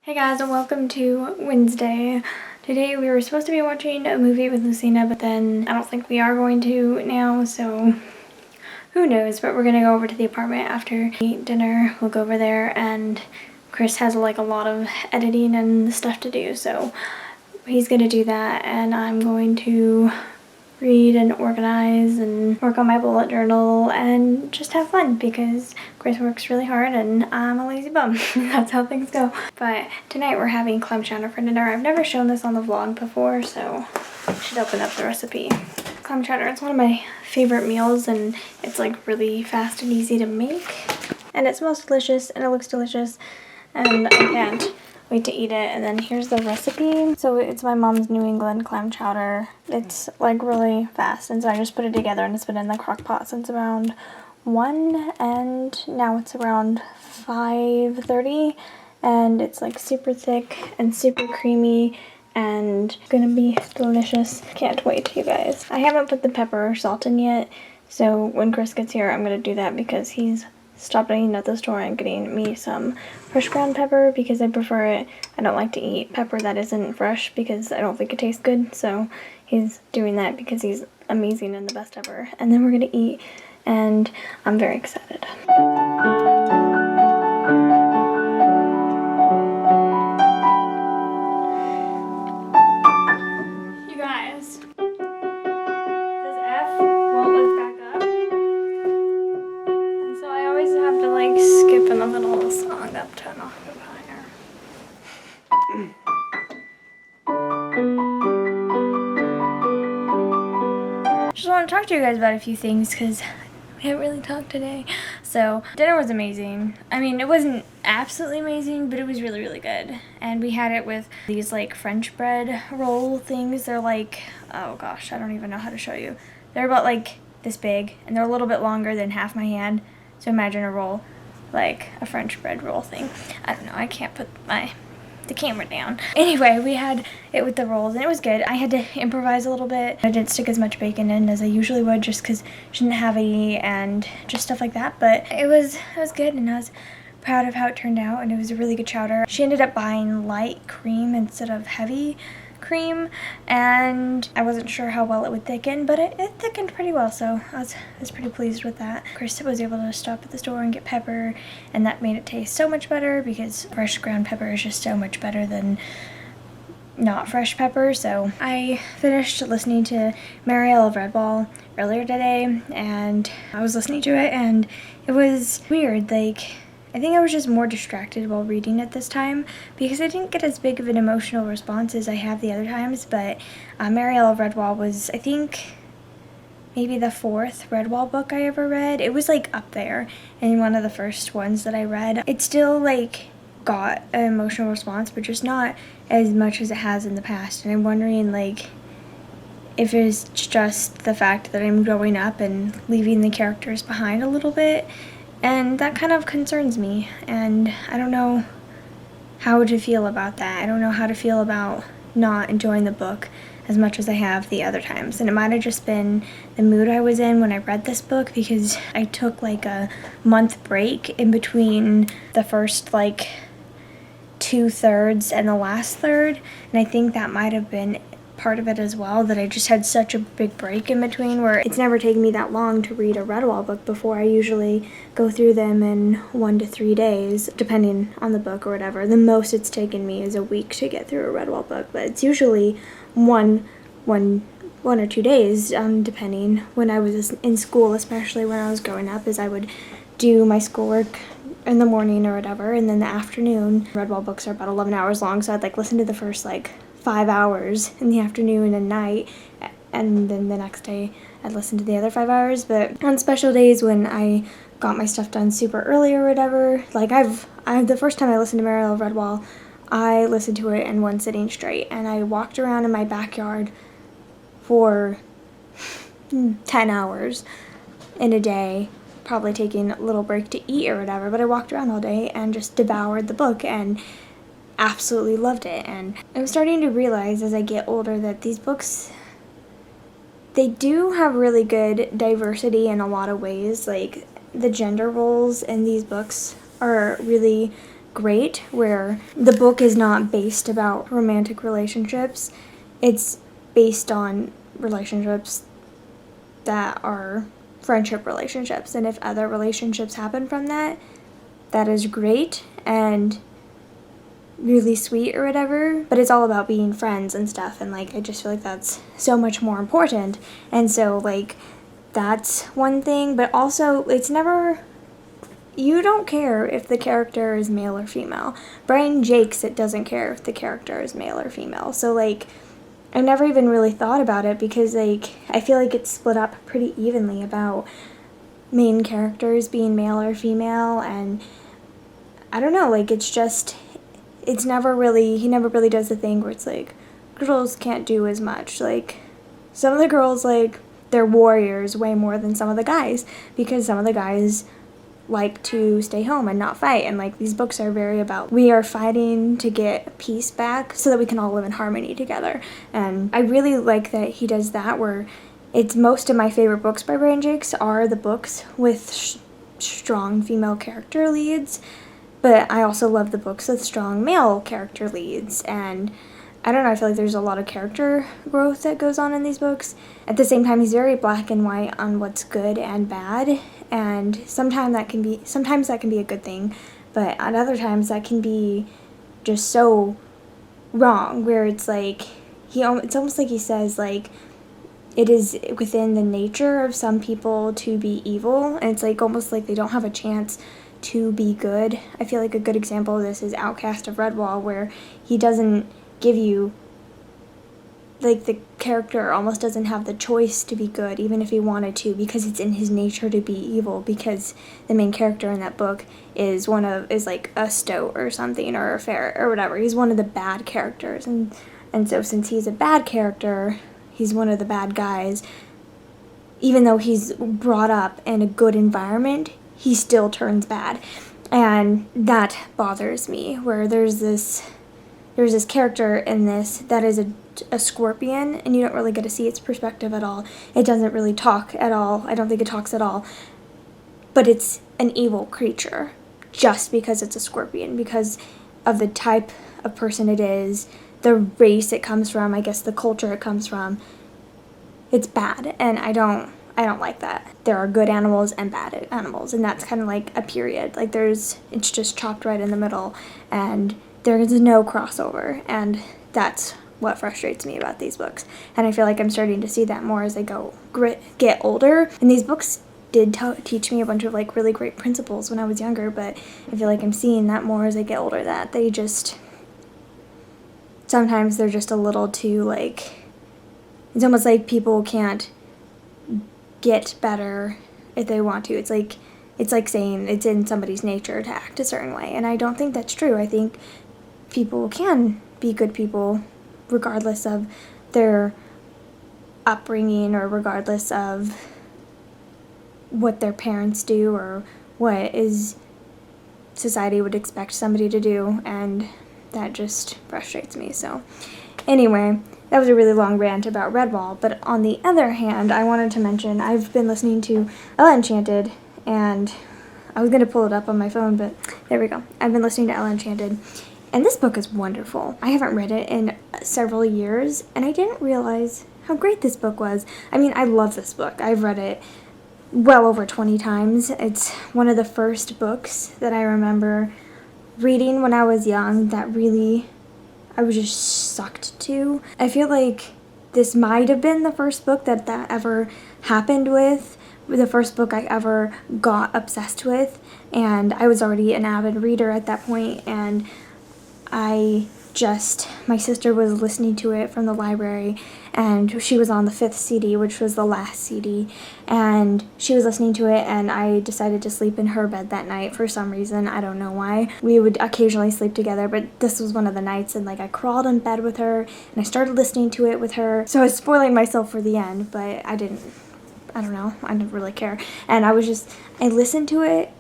Hey guys, and welcome to Wednesday. Today we were supposed to be watching a movie with Lucina, but then I don't think we are going to now, so who knows. But we're gonna go over to the apartment after we eat dinner. We'll go over there, and Chris has like a lot of editing and stuff to do, so he's gonna do that, and I'm going to read and organize and work on my bullet journal and just have fun because Chris works really hard and I'm a lazy bum. That's how things go. But tonight we're having clam chowder for dinner. I've never shown this on the vlog before, so I should open up the recipe. Clam chowder, it's one of my favorite meals, and it's like really fast and easy to make. And it smells delicious and it looks delicious, and I can't wait to eat it. And then here's the recipe. So it's my mom's New England clam chowder. It's like really fast, and so I just put it together, and it's been in the crock pot since around 1, and now it's around 5:30, and it's like super thick and super creamy and gonna be delicious. Can't wait, you guys. I haven't put the pepper or salt in yet, so when Chris gets here I'm gonna do that because he's stopped eating at the store and getting me some fresh ground pepper because I prefer it. I don't like to eat pepper that isn't fresh because I don't think it tastes good, so he's doing that because he's amazing and the best ever. And then we're gonna eat, and I'm very excited. You guys, this F won't lift back up. So I always have to like skip in the middle of the song up to an octave higher. Just want to talk to you guys about a few things because we haven't really talked today. So dinner was amazing. I mean, it wasn't absolutely amazing, but it was really, really good. And we had it with these like French bread roll things. They're like, oh gosh, I don't even know how to show you. They're about like this big, and they're a little bit longer than half my hand. So imagine a roll, like a French bread roll thing. I don't know, I can't put the camera down. Anyway, we had it with the rolls, and it was good. I had to improvise a little bit. I didn't stick as much bacon in as I usually would just because she didn't have any and just stuff like that. But it was good, and I was proud of how it turned out, and it was a really good chowder. She ended up buying light cream instead of heavy cream, and I wasn't sure how well it would thicken, but it thickened pretty well, so I was pretty pleased with that. Chris was able to stop at the store and get pepper, and that made it taste so much better because fresh ground pepper is just so much better than not fresh pepper. So I finished listening to Ella of Redwall earlier today, and I was listening to it, and it was weird. Like, I think I was just more distracted while reading it this time because I didn't get as big of an emotional response as I have the other times. But Ella of Redwall was, I think, maybe the 4th Redwall book I ever read. It was like up there and one of the first ones that I read. It still like got an emotional response, but just not as much as it has in the past. And I'm wondering like if it's just the fact that I'm growing up and leaving the characters behind a little bit. And that kind of concerns me, and I don't know how to feel about that. I don't know how to feel about not enjoying the book as much as I have the other times. And it might have just been the mood I was in when I read this book, because I took like a month break in between the first like 2/3 and the last third, and I think that might have been part of it as well, that I just had such a big break in between where it's never taken me that long to read a Redwall book before. I usually go through them in 1 to 3 days, depending on the book or whatever. The most it's taken me is a week to get through a Redwall book, but it's usually one or 2 days, depending. When I was in school, especially when I was growing up, is I would do my schoolwork in the morning or whatever, and then the afternoon. Redwall books are about 11 hours long, so I'd like listen to the first like 5 hours in the afternoon and night, and then the next day I'd listen to the other 5 hours. But on special days when I got my stuff done super early or whatever, like the first time I listened to Ella of Redwall, I listened to it in one sitting straight, and I walked around in my backyard for 10 hours in a day, probably taking a little break to eat or whatever, but I walked around all day and just devoured the book and absolutely loved it. And I'm starting to realize as I get older that these books, they do have really good diversity in a lot of ways. Like the gender roles in these books are really great, where the book is not based about romantic relationships. It's based on relationships that are friendship relationships. And if other relationships happen from that, that is great and really sweet or whatever. But it's all about being friends and stuff. And, like, I just feel like that's so much more important. And so, like, that's one thing. But also, it's never... You don't care if the character is male or female. Brian Jakes, it doesn't care if the character is male or female. So, like, I never even really thought about it because, like, I feel like it's split up pretty evenly about main characters being male or female. And I don't know, like, it's just, it's never really, he never really does the thing where it's like, girls can't do as much. Like, some of the girls, like, they're warriors way more than some of the guys because some of the guys like to stay home and not fight. And, like, these books are very about we are fighting to get peace back so that we can all live in harmony together. And I really like that he does that, where it's most of my favorite books by Brian Jakes are the books with strong female character leads, but I also love the books with strong male character leads. And I don't know, I feel like there's a lot of character growth that goes on in these books. At the same time, he's very black and white on what's good and bad, and sometimes that can be a good thing, but at other times that can be just so wrong, where it's like it's almost like he says, like, it is within the nature of some people to be evil, and it's like almost like they don't have a chance to be good. I feel like a good example of this is Outcast of Redwall, where he doesn't give you, like, the character almost doesn't have the choice to be good, even if he wanted to, because it's in his nature to be evil, because the main character in that book is like a stoat or something, or a ferret or whatever. He's one of the bad characters, and so since he's a bad character, he's one of the bad guys. Even though he's brought up in a good environment, he still turns bad, and that bothers me, where there's this character in this that is a scorpion, and you don't really get to see its perspective at all. It doesn't really talk at all. I don't think it talks at all. But it's an evil creature just because it's a scorpion, because of the type of person it is, the race it comes from, I guess the culture it comes from. It's bad, and I don't like that. There are good animals and bad animals, and that's kind of like a period. Like, it's just chopped right in the middle, and there is no crossover, and that's what frustrates me about these books. And I feel like I'm starting to see that more as I get older. And these books did teach me a bunch of, like, really great principles when I was younger, but I feel like I'm seeing that more as I get older, that they just, sometimes they're just a little too, like, it's almost like people can't get better if they want to. It's like saying it's in somebody's nature to act a certain way, and I don't think that's true. I think people can be good people regardless of their upbringing, or regardless of what their parents do, or what society would expect somebody to do, and that just frustrates me. So anyway, that was a really long rant about Redwall, but on the other hand, I wanted to mention I've been listening to Ella Enchanted, and I was going to pull it up on my phone, but there we go. I've been listening to Ella Enchanted, and this book is wonderful. I haven't read it in several years, and I didn't realize how great this book was. I mean, I love this book. I've read it well over 20 times. It's one of the first books that I remember reading when I was young that really I was just sucked to. I feel like this might have been the first book that ever happened with, the first book I ever got obsessed with, and I was already an avid reader at that point, and my sister was listening to it from the library, and she was on the 5th CD, which was the last CD, and she was listening to it, and I decided to sleep in her bed that night for some reason. I don't know why. We would occasionally sleep together, but this was one of the nights, and, like, I crawled in bed with her, and I started listening to it with her, so I was spoiling myself for the end, but I don't know, I didn't really care, and I listened to it,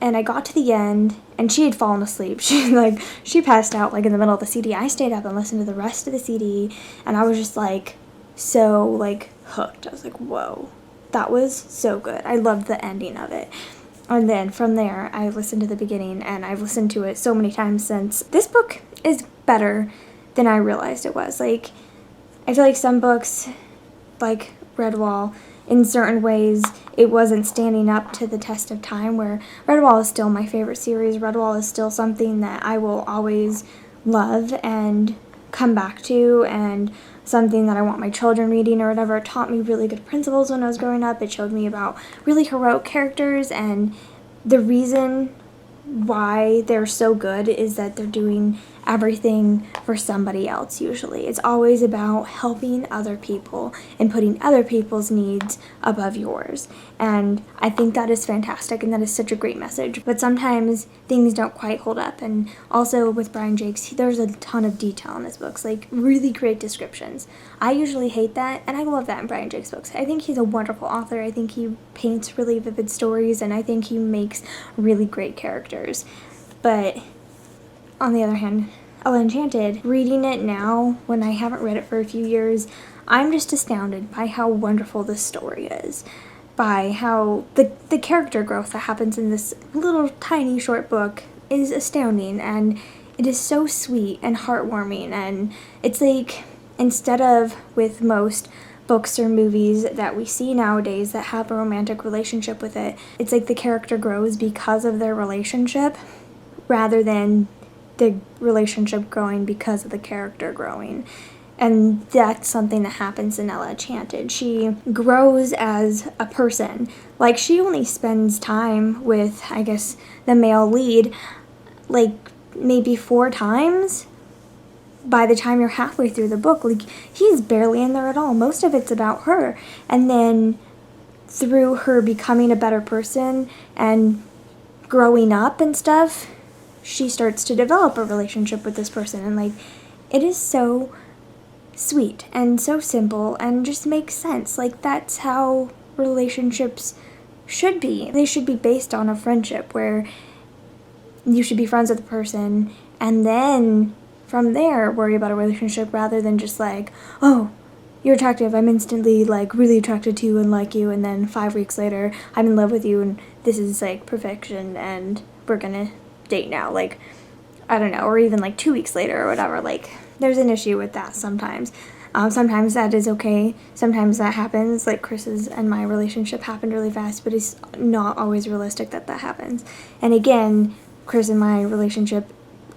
and I got to the end, and she had fallen asleep. She passed out, like, in the middle of the CD. I stayed up and listened to the rest of the CD, and I was just, like, so, like, hooked. I was like, whoa, that was so good. I loved the ending of it. And then from there, I listened to the beginning, and I've listened to it so many times since. This book is better than I realized it was. Like, I feel like some books, like Redwall, in certain ways, it wasn't standing up to the test of time, where Redwall is still my favorite series. Redwall is still something that I will always love and come back to, and something that I want my children reading or whatever. It taught me really good principles when I was growing up. It showed me about really heroic characters, and the reason why they're so good is that they're doing everything for somebody else. Usually it's always about helping other people and putting other people's needs above yours, and I think that is fantastic, and that is such a great message. But sometimes things don't quite hold up. And also with Brian Jakes, there's a ton of detail in his books, like really great descriptions. I usually hate that, and I love that in Brian Jakes' books. I think he's a wonderful author. I think he paints really vivid stories, and I think he makes really great characters. But on the other hand, Ella Enchanted, reading it now, when I haven't read it for a few years, I'm just astounded by how wonderful this story is, by how the character growth that happens in this little tiny short book is astounding, and it is so sweet and heartwarming. And it's like, instead of with most books or movies that we see nowadays that have a romantic relationship with it, it's like the character grows because of their relationship, rather than the relationship growing because of the character growing. And that's something that happens in Ella Enchanted. She grows as a person. Like, she only spends time with, I guess, the male lead, like, maybe 4 times by the time you're halfway through the book. Like, he's barely in there at all. Most of it's about her. And then through her becoming a better person and growing up and stuff, she starts to develop a relationship with this person. And, like, it is so sweet and so simple and just makes sense. Like, that's how relationships should be. They should be based on a friendship where you should be friends with the person, and then from there worry about a relationship, rather than just like, oh, you're attractive, I'm instantly like really attracted to you and like you, and then 5 weeks later I'm in love with you and this is like perfection and we're gonna date now. Like, I don't know, or even like 2 weeks later or whatever. Like, there's an issue with that sometimes. Sometimes that is okay. Sometimes that happens. Like, Chris's and my relationship happened really fast, but it's not always realistic that that happens. And again, Chris and my relationship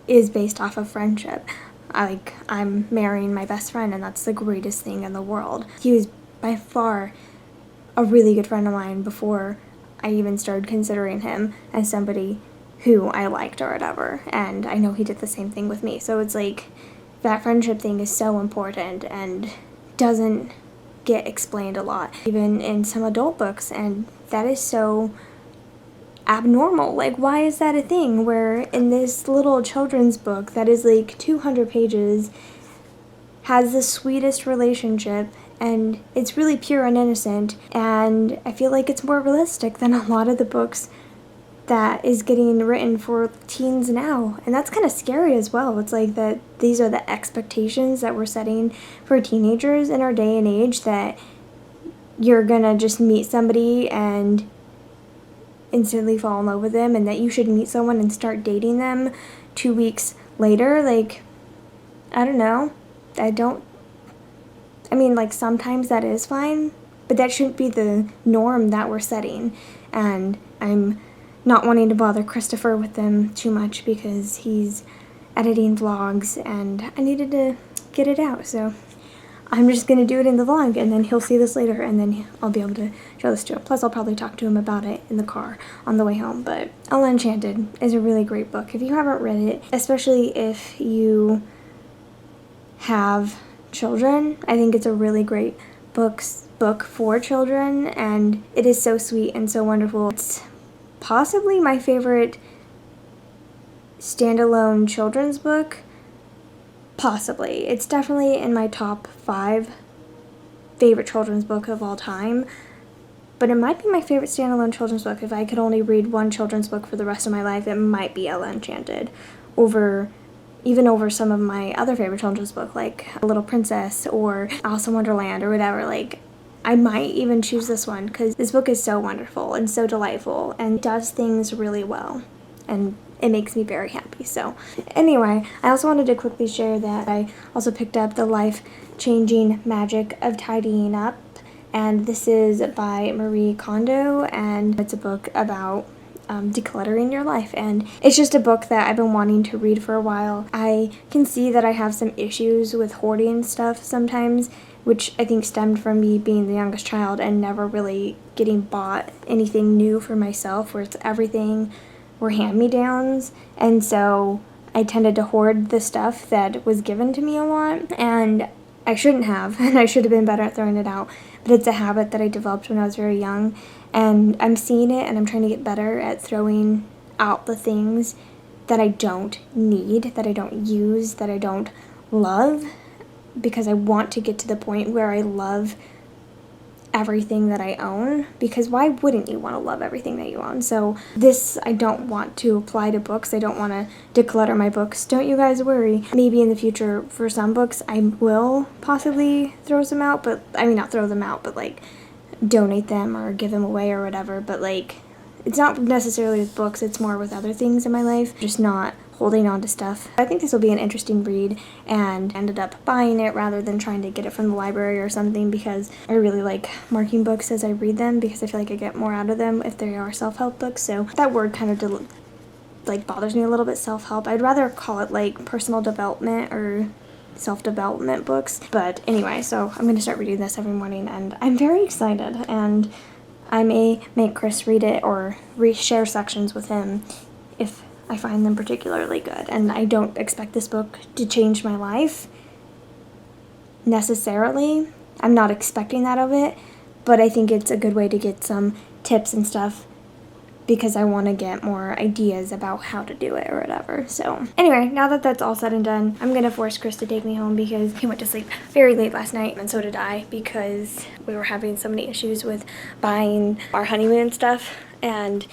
is based off of friendship. I'm marrying my best friend, and that's the greatest thing in the world. He was by far a really good friend of mine before I even started considering him as somebody who I liked or whatever. And I know he did the same thing with me. So it's like, that friendship thing is so important and doesn't get explained a lot, even in some adult books, and that is so abnormal. Like, why is that a thing, where in this little children's book that is like 200 pages has the sweetest relationship, and it's really pure and innocent, and I feel like it's more realistic than a lot of the books that is getting written for teens now. And that's kind of scary as well. It's like that these are the expectations that we're setting for teenagers in our day and age, that you're gonna just meet somebody and instantly fall in love with them, and that you should meet someone and start dating them 2 weeks later. Like, I don't know. I mean, like, sometimes that is fine, but that shouldn't be the norm that we're setting. And I'm not wanting to bother Christopher with them too much because he's editing vlogs and I needed to get it out, so I'm just going to do it in the vlog, and then he'll see this later, and then I'll be able to show this to him. Plus, I'll probably talk to him about it in the car on the way home. But Ella Enchanted is a really great book. If you haven't read it, especially if you have children, I think it's a really great book for children, and it is so sweet and so wonderful. It's possibly my favorite standalone children's book. Possibly. It's definitely in my top 5 favorite children's book of all time. But it might be my favorite standalone children's book. If I could only read one children's book for the rest of my life, it might be Ella Enchanted. Over some of my other favorite children's book, like A Little Princess or Alice in Wonderland or whatever. Like, I might even choose this one because this book is so wonderful and so delightful and does things really well. And it makes me very happy. So anyway, I also wanted to quickly share that I also picked up The Life-Changing Magic of Tidying Up. And this is by Marie Kondo, and it's a book about decluttering your life, and it's just a book that I've been wanting to read for a while. I can see that I have some issues with hoarding stuff sometimes, which I think stemmed from me being the youngest child and never really getting bought anything new for myself, where it's everything were hand-me-downs, and so I tended to hoard the stuff that was given to me a lot, and I shouldn't have, and I should have been better at throwing it out, but it's a habit that I developed when I was very young, and I'm seeing it, and I'm trying to get better at throwing out the things that I don't need, that I don't use, that I don't love, because I want to get to the point where I love everything that I own, because why wouldn't you want to love everything that you own? So this, I don't want to apply to books. I don't want to declutter my books. Don't you guys worry. Maybe in the future for some books I will possibly throw some out, but I mean not throw them out, but like donate them or give them away or whatever, but like it's not necessarily with books, it's more with other things in my life, just not holding on to stuff. I think this will be an interesting read, and ended up buying it rather than trying to get it from the library or something, because I really like marking books as I read them, because I feel like I get more out of them if they are self-help books. So that word kind of like bothers me a little bit, self-help. I'd rather call it like personal development or self-development books. But anyway, so I'm going to start reading this every morning, and I'm very excited, and I may make Chris read it or share sections with him if I find them particularly good. And I don't expect this book to change my life necessarily. I'm not expecting that of it, but I think it's a good way to get some tips and stuff, because I want to get more ideas about how to do it or whatever. So anyway, now that that's all said and done, I'm going to force Chris to take me home, because he went to sleep very late last night, and so did I, because we were having so many issues with buying our honeymoon stuff, and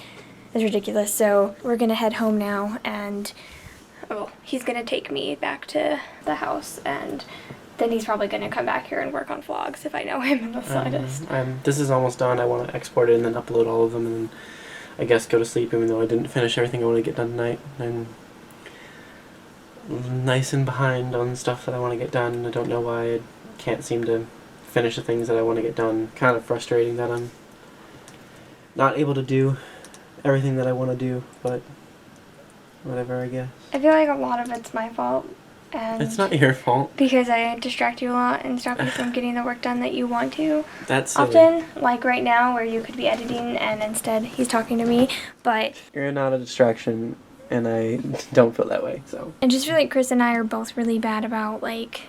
it's ridiculous. So we're going to head home now, and he's going to take me back to the house, and then he's probably going to come back here and work on vlogs if I know him in the slightest. This is almost done. I want to export it and then upload all of them, and then I guess go to sleep, even though I didn't finish everything I want to get done tonight. I'm nice and behind on stuff that I want to get done. I don't know why I can't seem to finish the things that I want to get done. Kind of frustrating that I'm not able to do everything that I want to do, but whatever, I guess. I feel like a lot of it's my fault. And it's not your fault. Because I distract you a lot and stop you from getting the work done that you want to. That's silly. Often, like right now, where you could be editing and instead he's talking to me, but... You're not a distraction, and I don't feel that way, so... I just feel like Chris and I are both really bad about, like,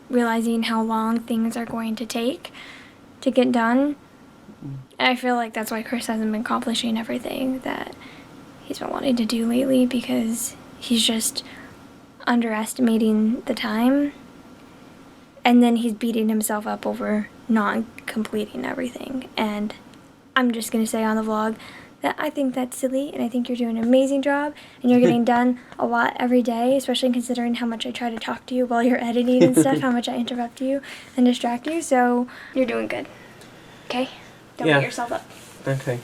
realizing how long things are going to take to get done. And I feel like that's why Chris hasn't been accomplishing everything that he's been wanting to do lately, because he's just underestimating the time, and then he's beating himself up over not completing everything. And I'm just gonna say on the vlog that I think that's silly, and I think you're doing an amazing job, and you're getting done a lot every day, especially considering how much I try to talk to you while you're editing and stuff, how much I interrupt you and distract you. So you're doing good, okay? Don't beat yourself up. Okay.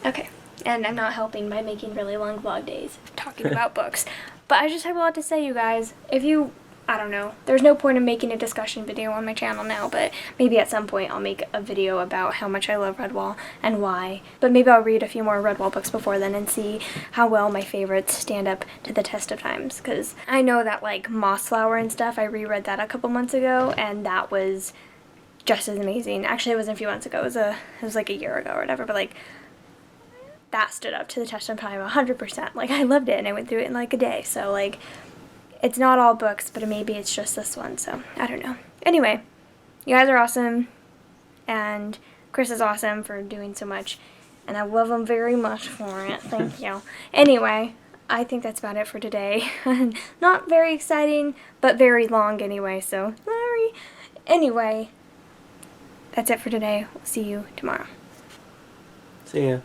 Okay. And I'm not helping by making really long vlog days talking about books. But I just have a lot to say, you guys. If you, I don't know, there's no point in making a discussion video on my channel now, but maybe at some point I'll make a video about how much I love Redwall and why. But maybe I'll read a few more Redwall books before then and see how well my favorites stand up to the test of times. Because I know that, like, Mossflower and stuff, I reread that a couple months ago, and that was just as amazing. Actually, it wasn't a few months ago. It was like a year ago or whatever, but, like, that stood up to the test of time 100%. Like, I loved it, and I went through it in like a day. So, like, it's not all books, but maybe it's just this one. So, I don't know. Anyway, you guys are awesome, and Chris is awesome for doing so much, and I love him very much for it. Thank you. Anyway, I think that's about it for today. Not very exciting, but very long anyway, so sorry. Anyway, that's it for today. We'll see you tomorrow. See ya.